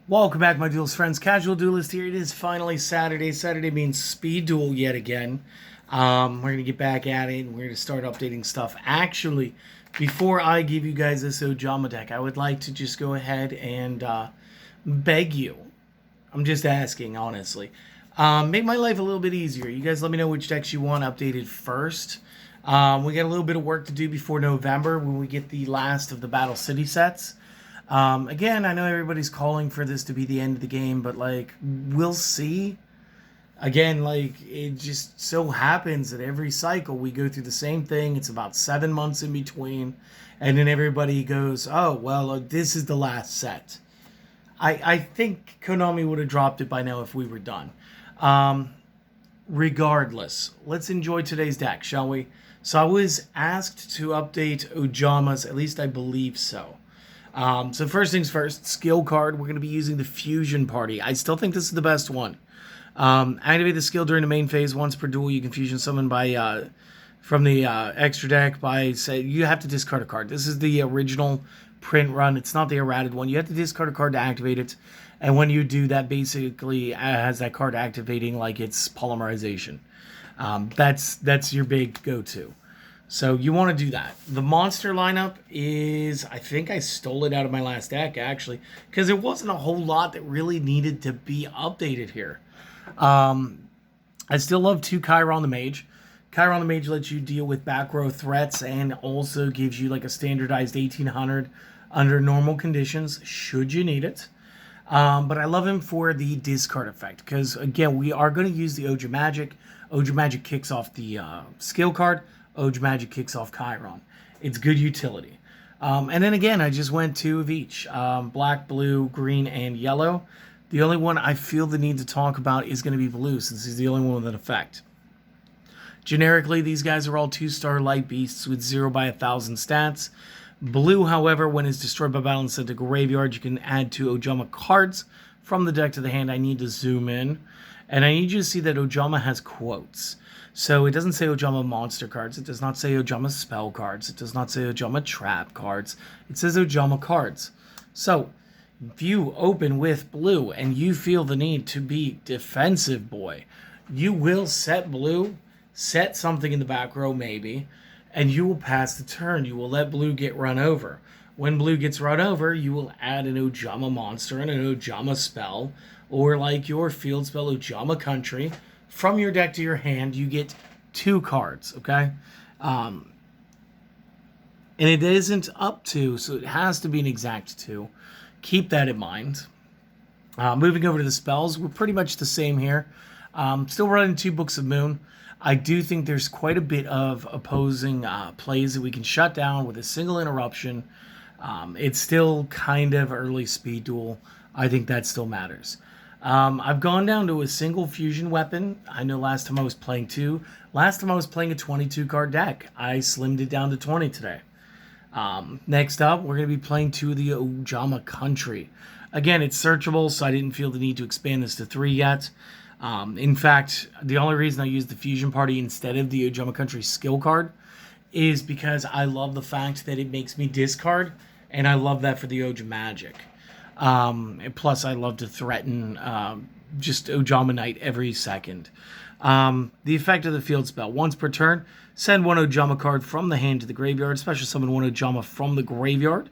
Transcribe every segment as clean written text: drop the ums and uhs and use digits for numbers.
Welcome back, my Duelist friends. Casual Duelist here. It is finally Saturday. Saturday means speed duel yet again. We're going to get back at it, and we're going to start updating stuff. Actually, before I give you guys this Ojama deck, I would like to just go ahead and beg you. I'm just asking, honestly. Make my life a little bit easier. You guys let me know which decks you want updated first. We got a little bit of work to do before November when we get the last of the Battle City sets. Again, I know everybody's calling for this to be the end of the game, but like, we'll see. Again, like, it just so happens that every cycle we go through the same thing. It's about 7 months in between, and then everybody goes, oh, well, this is the last set. I think Konami would have dropped it by now if we were done. Regardless, let's enjoy today's deck, shall we? So I was asked to update Ojama's, at least I believe so. So first things first, skill card, we're going to be using the Fusion Party. I still think this is the best one. Activate the skill during the main phase. Once per duel, you can fusion summon by from the extra deck by, say, you have to discard a card. This is the original print run. It's not the errated one. You have to discard a card to activate it. And when you do that, basically has that card activating like it's polymerization. That's your big go-to. So you want to do that. The monster lineup is, I think I stole it out of my last deck, actually, because there wasn't a whole lot that really needed to be updated here. I still love 2 Chiron the Mage. Chiron the Mage lets you deal with back row threats and also gives you like a standardized 1800 under normal conditions, should you need it. But I love him for the discard effect, because, again, we are going to use the Ojama Magic. Ojama Magic kicks off the skill card. Ojama Magic kicks off Chiron. It's good utility. And then again, I just went 2 of each. Black, blue, green, and yellow. The only one I feel the need to talk about is going to be blue, since he's the only one with an effect. Generically, these guys are all 2-star light beasts with 0 by 1,000 stats. Blue, however, when it's destroyed by battle and sent to graveyard, you can add 2 Ojama cards from the deck to the hand. I need to zoom in. And I need you to see that Ojama has quotes. So it doesn't say Ojama monster cards. It does not say Ojama spell cards. It does not say Ojama trap cards. It says Ojama cards. So if you open with blue and you feel the need to be defensive boy, you will set blue, set something in the back row maybe, and you will pass the turn. You will let blue get run over. When blue gets run over, you will add an Ojama monster and an Ojama spell, or like your field spell Ojama Country. From your deck to your hand, you get 2 cards, okay? And it isn't up to, so it has to be an exact 2. Keep that in mind. Moving over to the spells, we're pretty much the same here. Still running 2 Books of Moon. I do think there's quite a bit of opposing plays that we can shut down with a single interruption. It's still kind of early speed duel. I think that still matters. I've gone down to a single fusion weapon. I know last time I was playing 2. Last time I was playing a 22 card deck. I slimmed it down to 20 today. Next up, we're going to be playing 2 of the Ojama Country. Again, it's searchable, so I didn't feel the need to expand this to 3 yet. In fact, the only reason I used the Fusion Party instead of the Ojama Country skill card is because I love the fact that it makes me discard, and I love that for the Ojama Magic. Plus, I love to threaten just Ojama Knight every second. The effect of the field spell. Once per turn, send 1 Ojama card from the hand to the graveyard. Special summon 1 Ojama from the graveyard.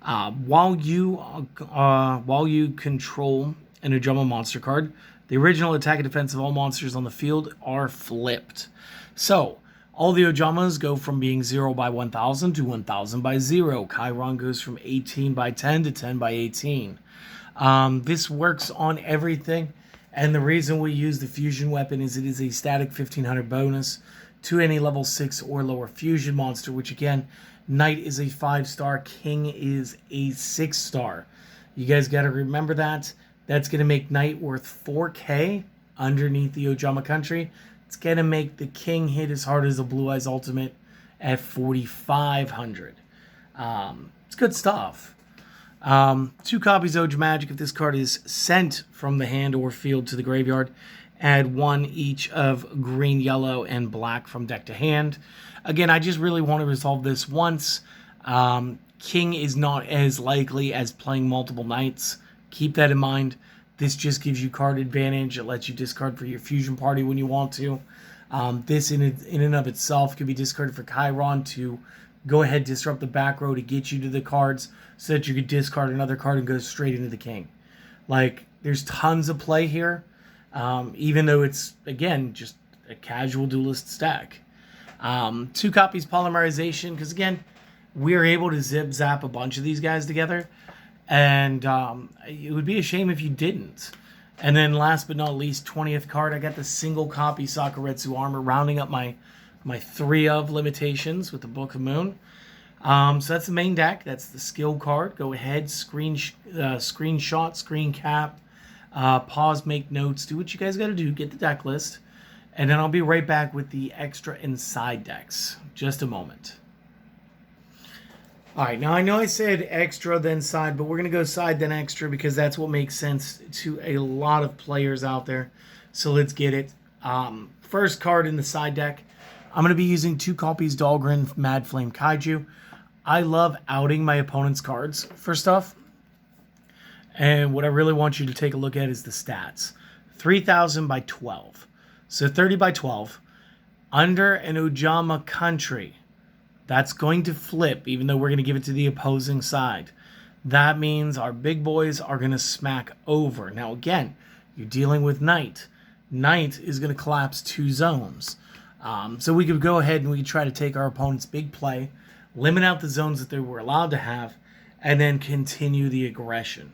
While you control an Ojama monster card, the original attack and defense of all monsters on the field are flipped. So, all the Ojamas go from being 0 by 1,000 to 1,000 by 0. Chiron goes from 18 by 10 to 10 by 18. This works on everything, and the reason we use the fusion weapon is it is a static 1,500 bonus to any level 6 or lower fusion monster, which again, Knight is a 5-star, King is a 6-star. You guys got to remember that. That's going to make Knight worth 4K underneath the Ojama Country. It's going to make the King hit as hard as the Blue Eyes Ultimate at 4,500. It's good stuff. 2 copies of Ojama Magic. If this card is sent from the hand or field to the graveyard, add 1 each of green, yellow, and black from deck to hand. Again, I just really want to resolve this once. King is not as likely as playing multiple Knights. Keep that in mind. This just gives you card advantage. It lets you discard for your fusion party when you want to. This in and of itself could be discarded for Chiron to go ahead, disrupt the back row to get you to the cards so that you could discard another card and go straight into the king. Like, there's tons of play here, even though it's, again, just a casual duelist stack. 2 copies polymerization, because, again, we're able to zip-zap a bunch of these guys together, and it would be a shame if you didn't. And then last but not least, 20th card, I got the single copy Sakuretsu armor, rounding up my 3 of limitations with the Book of Moon. So that's the main deck. That's the skill card. Go ahead, screenshot, screen cap, pause, make notes, do what you guys got to do, get the deck list, and then I'll be right back with the extra and side decks. Just a moment. All right, now I know I said extra then side, but we're going to go side then extra because that's what makes sense to a lot of players out there. So let's get it. First card in the side deck, I'm going to be using 2 copies Dahlgren Mad Flame Kaiju. I love outing my opponent's cards for stuff. And what I really want you to take a look at is the stats. 3,000 by 12. So 30 by 12. Under an Ojama country. That's going to flip, even though we're going to give it to the opposing side. That means our big boys are going to smack over. Now, again, you're dealing with Knight. Knight is going to collapse 2 zones. So we could go ahead and we could try to take our opponent's big play, limit out the zones that they were allowed to have, and then continue the aggression.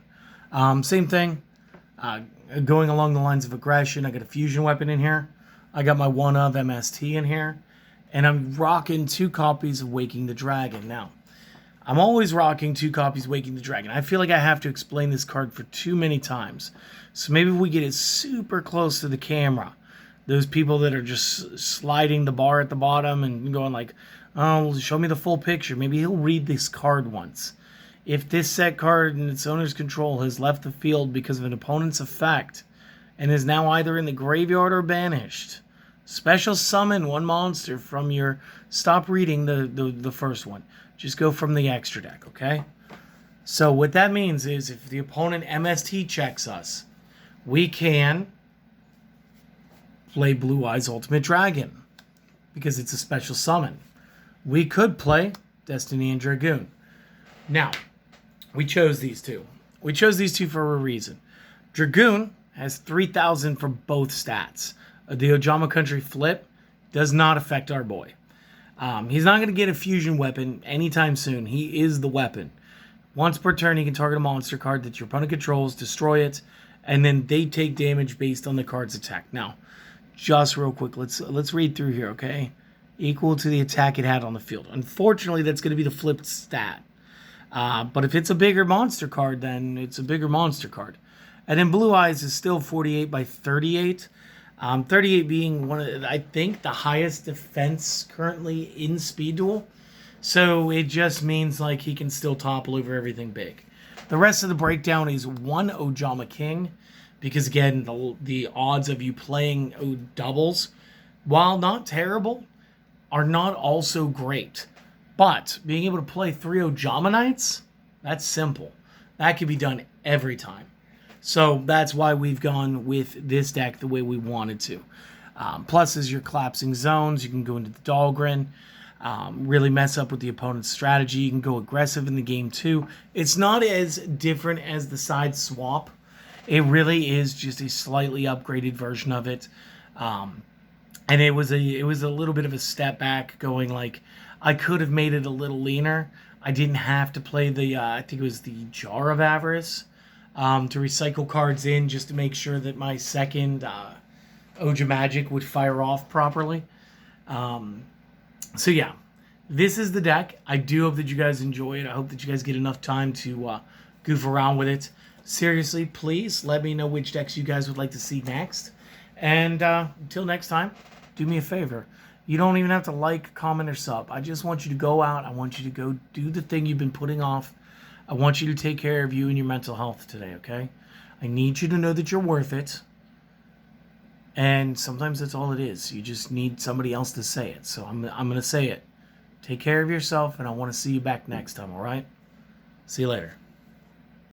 Same thing, going along the lines of aggression, I got a fusion weapon in here. I got my 1 of MST in here. And I'm rocking 2 copies of Waking the Dragon. Now, I'm always rocking 2 copies of Waking the Dragon. I feel like I have to explain this card for too many times. So maybe if we get it super close to the camera, those people that are just sliding the bar at the bottom and going like, oh, show me the full picture. Maybe he'll read this card once. If this set card in its owner's control has left the field because of an opponent's effect and is now either in the graveyard or banished, special summon 1 monster from your... Stop reading the first one. Just go from the extra deck, okay? So what that means is if the opponent MST checks us, we can play Blue Eyes Ultimate Dragon because it's a special summon. We could play Destiny and Dragoon. Now, we chose these 2. We chose these 2 for a reason. Dragoon has 3,000 for both stats. The Ojama Country flip does not affect our boy. He's not going to get a fusion weapon anytime soon. He is the weapon. Once per turn, he can target a monster card that your opponent controls, destroy it, and then they take damage based on the card's attack. Now, just real quick, let's read through here, okay? Equal to the attack it had on the field. Unfortunately, that's going to be the flipped stat. But if it's a bigger monster card, then it's a bigger monster card. And then Blue Eyes is still 48 by 38. 38 being one of, I think, the highest defense currently in Speed Duel. So it just means like he can still topple over everything big. The rest of the breakdown is 1 Ojama King. Because again, the odds of you playing doubles, while not terrible, are not also great. But being able to play 3 Ojama Knights, that's simple. That can be done every time. So that's why we've gone with this deck the way we wanted to. Plus, as you're collapsing zones, you can go into the Dahlgren, really mess up with the opponent's strategy. You can go aggressive in the game too. It's not as different as the side swap. It really is just a slightly upgraded version of it. And it was a little bit of a step back, going like, I could have made it a little leaner. I didn't have to play the, I think it was the Jar of Avarice, to recycle cards in just to make sure that my second Oja Magic would fire off properly. So yeah, this is the deck. I do hope that you guys enjoy it. I hope that you guys get enough time to goof around with it. Seriously, please let me know which decks you guys would like to see next. And until next time, do me a favor. You don't even have to like, comment, or sub. I just want you to go out. I want you to go do the thing you've been putting off. I want you to take care of you and your mental health today, okay? I need you to know that you're worth it. And sometimes that's all it is. You just need somebody else to say it. So I'm going to say it. Take care of yourself, and I want to see you back next time, all right? See you later.